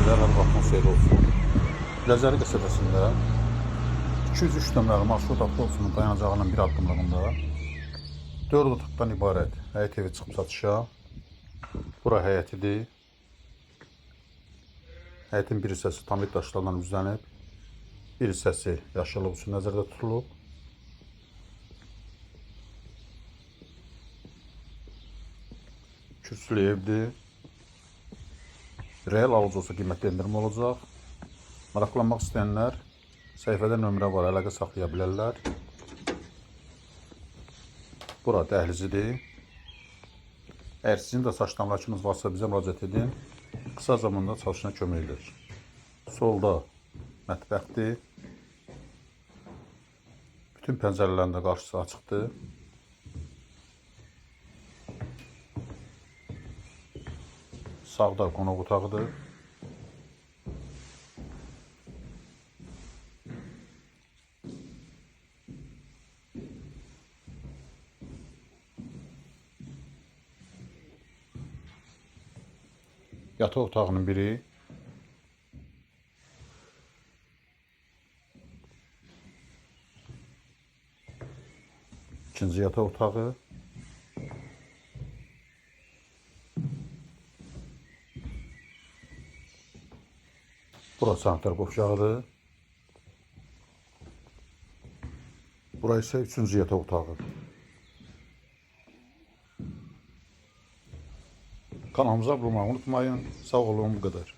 izləyicilər, hər vaxtınız xeyir olsun. Ləzəri qəsəbəsində 203 nömrəli marşrut avtobusunun dayanacağının bir addımlığında 4 otaqdan ibarət həyət evi çıxıb satışa. Bura həyətidir. Həyətin bir hissəsi tamir daşlarla üzlənib, bir hissəsi yaşıllıq üçün nəzərdə tutulub. Kürsülü evdir. Real alıcı olsa qiymətli endirim olacaq. Maraqlanmaq istəyənlər səhifədə nömrə var, əlaqə saxlaya bilərlər. Bura dəhlizidir. Əgər sizin də saç təmirçiniz varsa bizə müraciət edin. Qısa zamanda çalışına kömək edilir. Solda mətbəxdir. Bütün pəncərələrin də qarşısı açıqdır. Sağda qonaq otağıdır. Yataq otağının biri. İkinci yataq otağı. Burası sanitar qovşağıdır. Burası isə üçüncü yataq otağı. Kanalımıza abone olmayı unutmayın. Sağ olun, bu kadar.